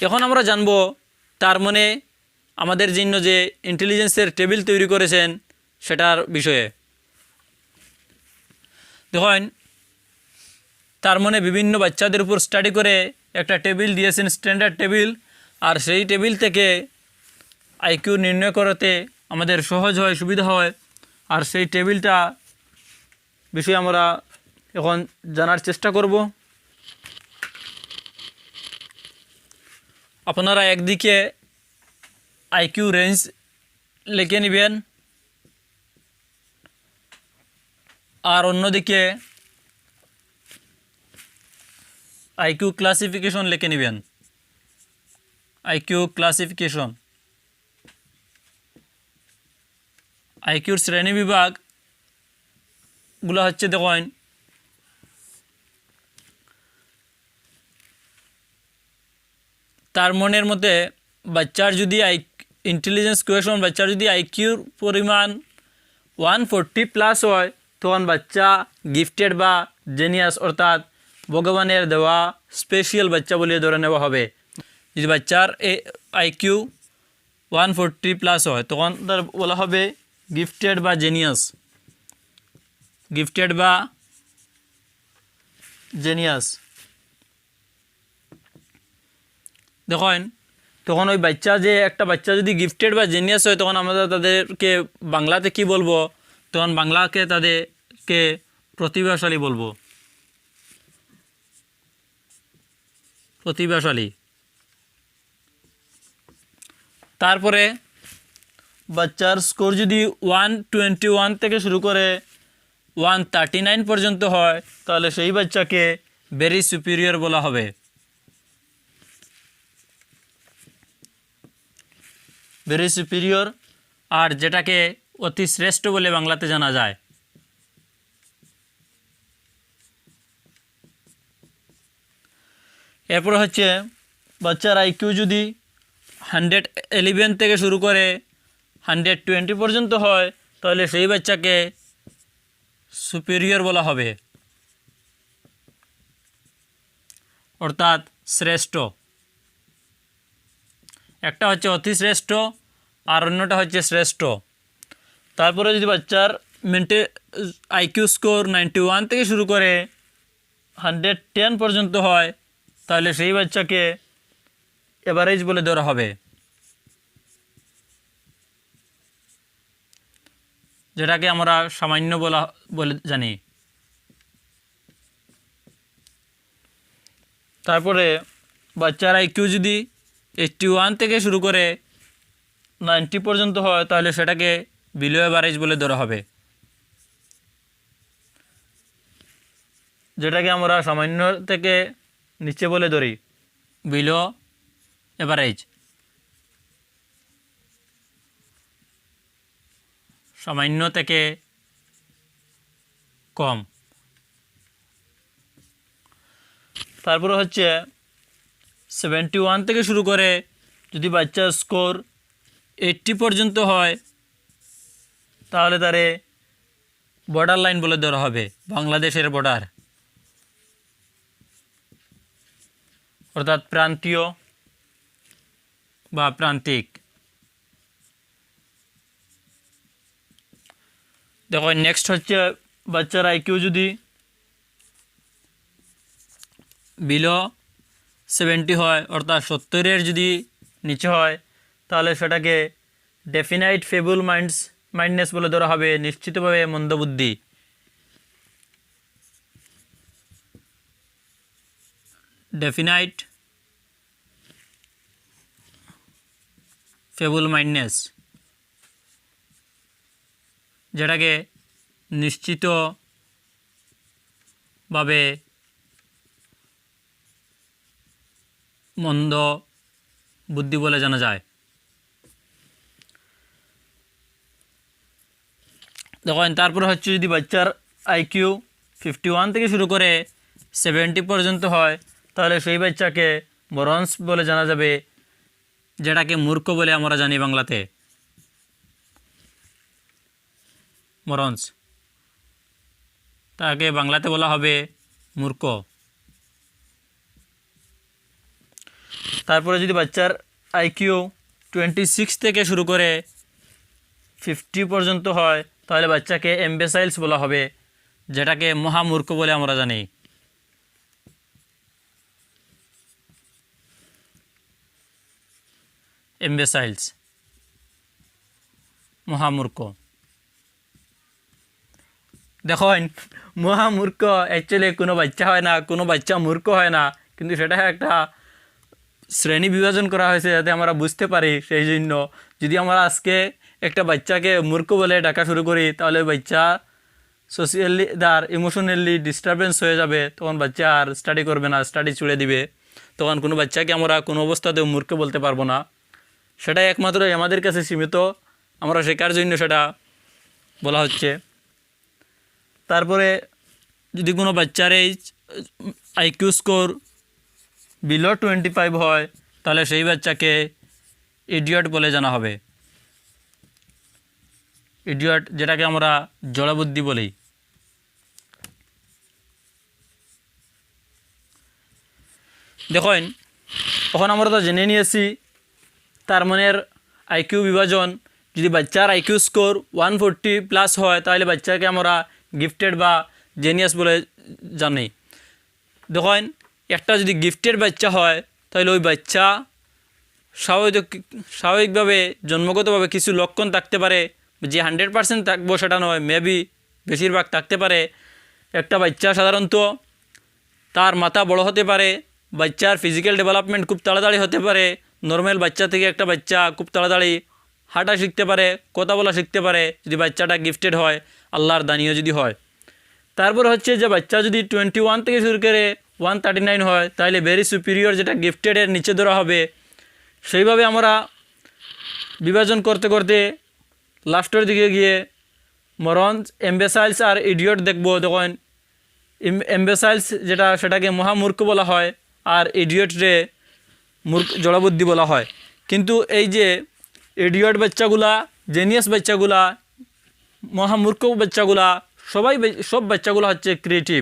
এখন আমরা জানব তার মানে আমাদের জন্য যে ইন্টেলিজেন্সের টেবিল তৈরি করেছেন সেটার বিষয়ে। দেখুন তার মানে বিভিন্ন বাচ্চাদের উপর স্টাডি করে একটা টেবিল দিয়েছেন, স্ট্যান্ডার্ড টেবিল। আর সেই টেবিল থেকে আইকিউ নির্ণয় করতে আমাদের সহজ হয়, সুবিধা হয়। আর সেই টেবিলটা বিষয়ে আমরা এখন জানার চেষ্টা করব। আপনারা একদিকে আইকিউ রেঞ্জ লিখে নেবেন আর অন্যদিকে আইকিউ ক্লাসিফিকেশন লিখে নেবেন। আইকিউ ক্লাসিফিকেশন, আইকিউর শ্রেণী বিভাগগুলো হচ্ছে, দেখুন তার মনের মতে বাচ্চার যদি ইন্টেলিজেন্স কোয়েশন, বাচ্চার যদি আইকিউর পরিমাণ 140+ হয় তখন বাচ্চা গিফটেড বা জেনিয়াস অর্থাৎ ভগবানের দেওয়া স্পেশাল বাচ্চা বলে ধরে নেওয়া হবে। যদি বাচ্চার আইকিউ 140+ হয় তখন তার বলা হবে গিফটেড বা জেনিয়াস, গিফটেড বা জেনিয়াস। দেখুন তখন ওই বাচ্চা যে একটা বাচ্চা যদি গিফটেড বা জেনিয়াস হয় তখন আমরা তাদেরকে বাংলাতে কি বলবো? তখন বাংলাকে তাদেরকে প্রতিভাশালী বলবো, প্রতিভাশালী। তারপরে বাচ্চার স্কোর যদি 121 থেকে শুরু করে 139 পর্যন্ত হয় তাহলে সেই বাচ্চাকে ভেরি সুপিরিয়র বলা হবে। ভেরি সুপিরিয়র, আর যেটাকে অতি শ্রেষ্ঠ বলে বাংলাতে জানা যায়। এরপর হচ্ছে বাচ্চার আইকিউ যদি 111 থেকে শুরু করে 120 পর্যন্ত হয় তাহলে সেই বাচ্চাকে সুপিরিয়র বলা হবে। অর্থাৎ শ্রেষ্ঠ, একটা হচ্ছে অতি শ্রেষ্ঠ আর অন্যটা হচ্ছে শ্রেষ্ঠ। তারপরে যদি বাচ্চার আইকিউ স্কোর 91 থেকে শুরু করে 110 পর্যন্ত হয় তাহলে সেই বাচ্চাকে এভারেজ বলে ধরা হবে, যেটাকে আমরা সামান্য বলে জানি। তারপরে বাচ্চার আইকিউ যদি 81 থেকে শুরু করে 90 পর্যন্ত হয় তাহলে সেটাকে বিলো এভারেজ বলে ধরা হবে, যেটাকে আমরা সামান্য থেকে নিচে বলে ধরি বিলো এভারেজ, সামান্য থেকে কম। তারপরে হচ্ছে 71 থেকে শুরু করে যদি বাচ্চার স্কোর 80 পর্যন্ত হয় তাহলে তারে বর্ডার লাইন বলে ধরা হবে, বাংলাদেশের বর্ডার, অর্থাৎ প্রান্তীয় বা প্রান্তিক। দেখো নেক্সট হচ্ছে বাচ্চার আইকিউ যদি বিলো 70 হয় অর্থাৎ 70-এর যদি নিচে হয় তাহলে সেটাকে ডেফিনাইট ফেবল মাইন্ডনেস বলে ধরা হবে, নিশ্চিতভাবে মন্দবুদ্ধি। ডেফিনাইট ফেবল মাইন্ডনেস, যেটাকে নিশ্চিতভাবে মন্দ বুদ্ধি বলে জানা যায়। দেখেন তারপরে হচ্ছে যদি বাচ্চার আইকিউ 51 থেকে শুরু করে 70 পর্যন্ত হয় তাহলে সেই বাচ্চাকে মরন্স বলে জানা যাবে, যেটাকে মূর্খ বলে আমরা জানি বাংলাতে, মরন্স, তাকে বাংলাতে বলা হবে মূর্খ। তারপরে যদি বাচ্চার আইকিউ 26 থেকে শুরু করে 50 পর্যন্ত হয় তাহলে বাচ্চাকে এমবেসাইলস বলা হবে, যেটাকে মহামূর্খ বলে আমরা জানি। এমবেসাইলস, মহামূর্খ। দেখেন মহামূর্খ অ্যাকচুয়ালি কোনো বাচ্চা হয় না, কোনো বাচ্চা মূর্খ হয় না, কিন্তু সেটা একটা শ্রেণী বিভাজন করা হয়েছে যাতে আমরা বুঝতে পারি। সেই জন্য যদি আমরা আজকে একটা বাচ্চাকে মূর্খ বলে ডাকা শুরু করি তাহলে বাচ্চা সোশিয়ালি ইমোশনালি ডিস্টারবেন্স হয়ে যাবে, তখন বাচ্চা আর স্টাডি করবে না, স্টাডি ছুড়ে দিবে, তখন কোনো বাচ্চাকে আমরা কোনো অবস্থাতেও মূর্খ বলতে পারবো না। সেটাই একমাত্র আমাদের কাছে সীমিত, আমরা শেখার জন্য সেটা বলা হচ্ছে। তারপরে যদি কোনো বাচ্চার এই আইকিউ স্কোর বিলো 25 হয় তাহলে সেই বাচ্চাকে ইডিয়ট বলে জানা হবে, ইডিয়ট, যেটাকে আমরা জড়বুদ্ধি বলি। দেখেন তখন আমরা তো জেনে নিয়েছি তার মনের আইকিউ বিভাজন। যদি বাচ্চার আইকিউ স্কোর 140+ হয় তাহলে বাচ্চাকে আমরা গিফটেড বা জেনিয়াস বলে জানি। দেখেন একটা যদি গিফটেড বাচ্চা হয় তাহলে ওই বাচ্চা স্বাভাবিকভাবে জন্মগতভাবে কিছু লক্ষণ থাকতে পারে, যে 100% থাকবো সেটা নয়, মেবি বেশিরভাগ থাকতে পারে। একটা বাচ্চা সাধারণত তার মাথা বড় হতে পারে, বাচ্চার ফিজিক্যাল ডেভেলপমেন্ট খুব তাড়াতাড়ি হতে পারে, নর্মাল বাচ্চা থেকে একটা বাচ্চা খুব তাড়াতাড়ি হাঁটা শিখতে পারে, কথা বলা শিখতে পারে, যদি বাচ্চাটা গিফটেড হয়, আল্লাহর দানীয় যদি হয়। তারপর হচ্ছে যে বাচ্চা যদি 21 থেকে শুরু করে 139 হয় তাহলে ভেরি সুপিরিয়র, যেটা গিফটেডের নিচে ধরা হবে। সেইভাবে আমরা বিভাজন করতে করতে লাস্টের দিকে গিয়ে মরন্স, এমবেসাইলস আর ইডিয়ট দেখব। তখন এমবেসাইলস যেটা সেটাকে মহামূর্খ বলা হয় আর ইডিয়টরে জড়বুদ্ধি বলা হয়। কিন্তু এই যে ইডিয়ট বাচ্চাগুলা, জেনিয়াস বাচ্চাগুলা, মহামূর্খ বাচ্চাগুলা, সব বাচ্চাগুলো হচ্ছে ক্রিয়েটিভ,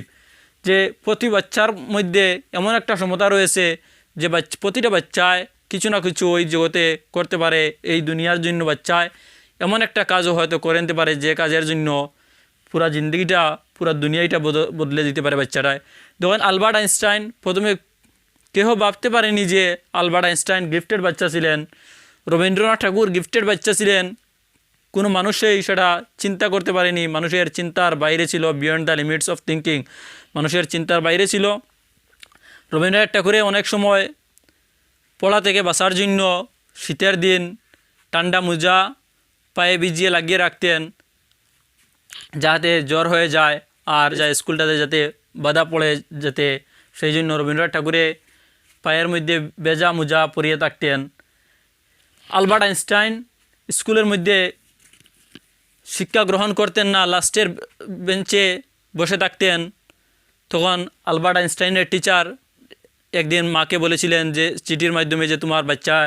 যে প্রতি বাচ্চার মধ্যে এমন একটা ক্ষমতা রয়েছে যে প্রতিটা বাচ্চায় কিছু না কিছু ওই জগতে করতে পারে। এই দুনিয়ার জন্য বাচ্চায় এমন একটা কাজও হয়তো করে নিতে পারে যে কাজের জন্য পুরা জিন্দগিটা পুরা দুনিয়াটা বদলে দিতে পারে বাচ্চাটায়। দেখুন আলবার্ট আইনস্টাইন, প্রথমে কেহ ভাবতে পারেনি যে আলবার্ট আইনস্টাইন গিফটেড বাচ্চা ছিলেন, রবীন্দ্রনাথ ঠাকুর গিফটেড বাচ্চা ছিলেন। কোনো মানুষই সেটা চিন্তা করতে পারেনি, মানুষের চিন্তার বাইরে ছিল, beyond the limits of thinking, মানুষের চিন্তার বাইরে ছিল। রবীন্দ্রনাথ ঠাকুরে অনেক সময় পড়া থেকে বাঁচার জন্য শীতের দিন ঠান্ডা মোজা পায়ে ভিজিয়ে লাগিয়ে রাখতেন যাতে জ্বর হয়ে যায় আর যা স্কুলটাতে যাতে বাধা পড়ে যেতে, সেই জন্য রবীন্দ্রনাথ ঠাকুরে পায়ের মধ্যে ভেজা মোজা পরিয়ে থাকতেন। আলবার্ট আইনস্টাইন স্কুলের মধ্যে শিক্ষা গ্রহণ করতেন না, লাস্টের বেঞ্চে বসে থাকতেন। তখন আলবার্ট আইনস্টাইনের টিচার একদিন মাকে বলেছিলেন যে চিঠির মাধ্যমে যে তোমার বাচ্চা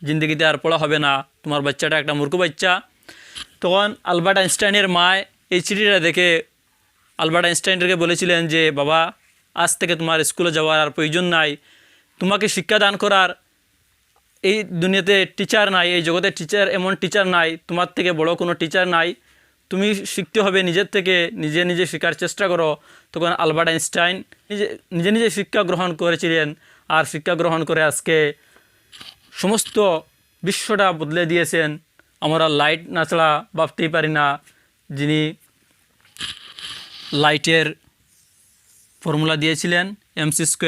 জিন্দগিতে আর পড়া হবে না, তোমার বাচ্চাটা একটা মূর্খ বাচ্চা। তখন আলবার্ট আইনস্টাইনের মা এই চিঠিটা দেখে আলবার্ট আইনস্টাইনকে বলেছিলেন যে বাবা, আজ থেকে তোমার স্কুলে যাওয়ার আর প্রয়োজন নাই, তোমাকে শিক্ষা দান করার এই দুনিয়াতে টিচার নাই, এই জগতের টিচার এমন টিচার নাই, তোমার থেকে বড় কোনো টিচার নাই, তুমি শিখতে হবে নিজের থেকে, নিজে নিজে শেখার চেষ্টা করো। তখন আলবার্ট আইনস্টাইন নিজে নিজে শিক্ষা গ্রহণ করেছিলেন আর শিক্ষা গ্রহণ করে আজকে সমস্ত বিশ্বটা বদলে দিয়েছেন। আমরা লাইট না ছাড়া ভাবতেই পারি না, যিনি লাইটের ফর্মুলা দিয়েছিলেন mc²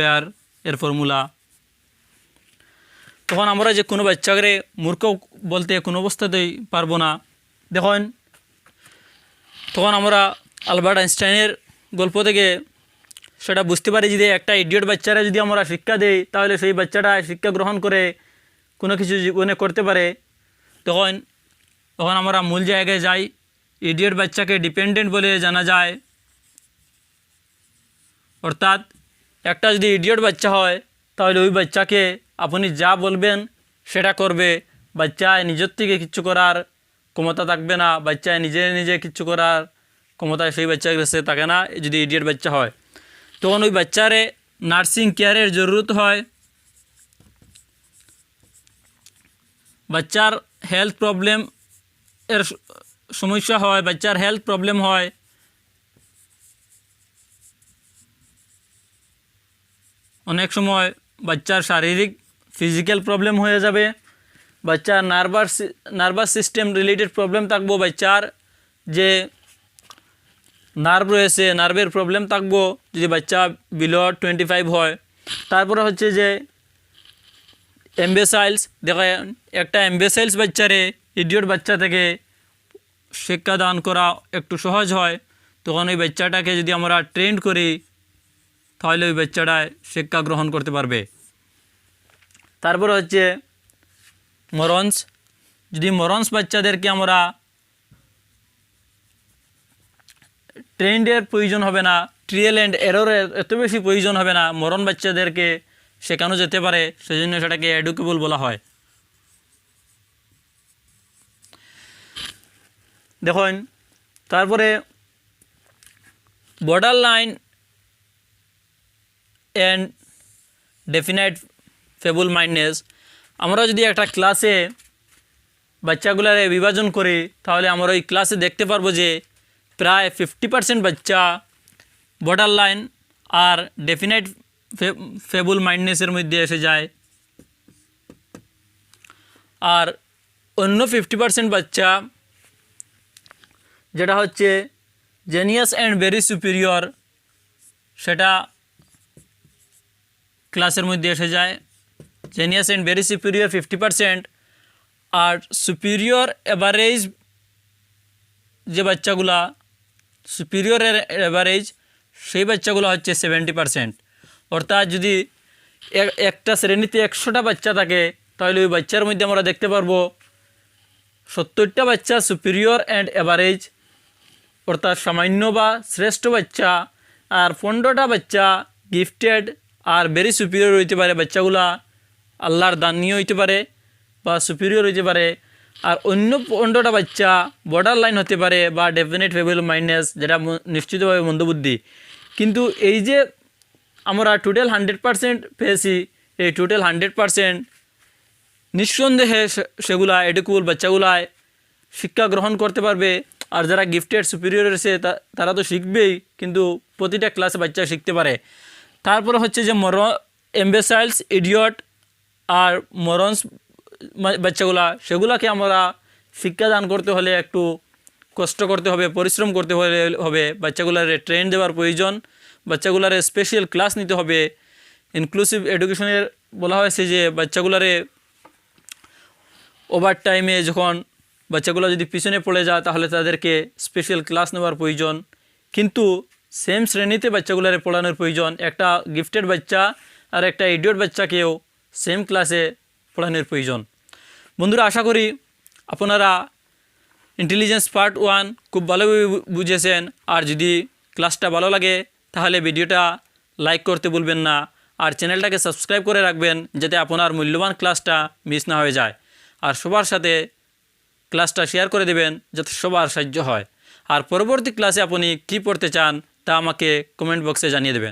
এর ফর্মুলা। তখন আমরা যে কোনো বাচ্চাকে মূর্খ বলতে কোনো অবস্থাতেই পারবো না। দেখুন তখন আমরা আলবার্ট আইনস্টাইনের গল্প থেকে সেটা বুঝতে পারি যে একটা ইডিয়ট বাচ্চারা যদি আমরা শিক্ষা দেই তাহলে সেই বাচ্চাটা শিক্ষা গ্রহণ করে কোনো কিছু জীবনে করতে পারে। তখন আমরা মূল জায়গায় যাই। ইডিয়ট বাচ্চাকে ডিপেন্ডেন্ট বলে জানা যায়, অর্থাৎ একটা যদি ইডিয়ট বাচ্চা হয় তাহলে ওই বাচ্চাকে আপনি যা বলবেন সেটা করবে, বাচ্চায় নিজের থেকে কিচ্ছু করার ক্ষমতা থাকবে না, বাচ্চায় নিজে নিজে কিচ্ছু করার ক্ষমতা সেই বাচ্চার কাছে থাকে না যদি ইডিয়ট বাচ্চা হয়। তখন ওই বাচ্চারে নার্সিং কেয়ারের জরুরত হয়, বাচ্চার হেলথ প্রবলেম এর সমস্যা হয়, বাচ্চার হেলথ প্রবলেম হয়, অনেক সময় বাচ্চার শারীরিক ফিজিক্যাল প্রবলেম হয়ে যাবে, বাচ্চার নার্ভাস সিস্টেম রিলেটেড প্রবলেম থাকবো, বাচ্চার যে নার্ভ রয়েছে নার্ভের প্রবলেম থাকবো যদি বাচ্চা বিলো 25 হয়। তারপরে হচ্ছে যে এমবেসাইলস, দেখা একটা এমবেসাইলস বাচ্চারে ইডিয়ট বাচ্চা থেকে শিক্ষাদান করা একটু সহজ হয়। তখন ওই বাচ্চাটাকে যদি আমরা ট্রেন করি তাহলে ওই বাচ্চাটায় শিক্ষা গ্রহণ করতে পারবে। তারপরে হচ্ছে মরনস, যদি মরনস বাচ্চাদেরকে আমরা ট্রেন্ডের প্রয়োজন হবে না, ট্রিয়াল অ্যান্ড এররের এত বেশি প্রয়োজন হবে না, মরন বাচ্চাদেরকে শেখানো যেতে পারে, সেজন্য সেটাকে এডুকেবল বলা হয়। দেখুন তারপরে border line and definite feeble mindness, আমরা যদি একটা ক্লাসে বাচ্চাগুলারে বিভাজন করি তাহলে আমরা ওই ক্লাসে দেখতে পারবো যে প্রায় 50% বাচ্চা বর্ডার লাইন আর ডেফিনাইট ফেবল মাইন্ডনেসের মধ্যে এসে যায়, আর অন্য 50% বাচ্চা যেটা হচ্ছে জেনিয়াস অ্যান্ড ভেরি সুপিরিয়র সেটা ক্লাসের মধ্যে এসে যায়। জেনিয়াস অ্যান্ড ভেরি সুপিরিয়র 50%, আর সুপিরিয়র এভারেজ যে বাচ্চাগুলা সুপিরিয়রের এভারেজ সেই বাচ্চাগুলো হচ্ছে 70%। অর্থাৎ যদি একটা শ্রেণীতে 100টা বাচ্চা থাকে তাহলে ওই বাচ্চার মধ্যে আমরা দেখতে পারবো 70টা বাচ্চা সুপিরিয়র অ্যান্ড এভারেজ অর্থাৎ সামান্য বা শ্রেষ্ঠ বাচ্চা, আর 15টা বাচ্চা গিফটেড আর ভেরি সুপিরিয়র হইতে পারে, বাচ্চাগুলা আল্লাহর দানীয় হইতে পারে বা সুপিরিয়র হইতে পারে, আর অন্য 15টা বাচ্চা বর্ডার লাইন হতে পারে বা ডেফিনেট ফেবল মাইন্ডনেস যেটা নিশ্চিতভাবে মন্দবুদ্ধি। কিন্তু এই যে আমরা টোটাল 100% পেয়েছি, এই টোটাল 100% নিঃসন্দেহে সেগুলা এডুকুল বাচ্চাগুলায় শিক্ষা গ্রহণ করতে পারবে। আর যারা গিফটেড সুপিরিয়র রয়েছে তারা তো শিখবেই, কিন্তু প্রতিটা ক্লাসে বাচ্চা শিখতে পারে। তারপরে হচ্ছে যে এমবেসাইলস, ইডিয়ট আর মরনস বাচ্চাগুলা, সেগুলাকে আমরা শিক্ষাদান করতে হলে একটু কষ্ট করতে হবে, পরিশ্রম করতে হবে। বাচ্চাগুলারে ট্রেন দেওয়ার প্রয়োজন, বাচ্চাগুলারে স্পেশাল ক্লাস নিতে হবে। ইনক্লুসিভ এডুকেশনের বলা হয়েছে যে বাচ্চাগুলারে ওভার টাইমে যখন বাচ্চাগুলো যদি পিছনে পড়ে যায় তাহলে তাদেরকে স্পেশাল ক্লাস নেওয়ার প্রয়োজন, কিন্তু সেম শ্রেণীতে বাচ্চাগুলোরে পড়ানোর প্রয়োজন। একটা গিফটেড বাচ্চা আর একটা ইডিয়ট বাচ্চাকেও সেম ক্লাসে পড়ানোর প্রয়োজন। বন্ধুরা, আশা করি আপনারা ইন্টেলিজেন্স পার্ট 1 খুব ভালোভাবে বুঝেছেন। আর যদি ক্লাসটা ভালো লাগে তাহলে ভিডিওটা লাইক করতে ভুলবেন না, আর চ্যানেলটাকে সাবস্ক্রাইব করে রাখবেন যাতে আপনার মূল্যবান ক্লাসটা মিস না হয়ে যায়। আর সবার সাথে ক্লাসটা শেয়ার করে দেবেন যাতে সবার সাহায্য হয়। আর পরবর্তী ক্লাসে আপনি কী পড়তে চান তা আমাকে কমেন্ট বক্সে জানিয়ে দেবেন।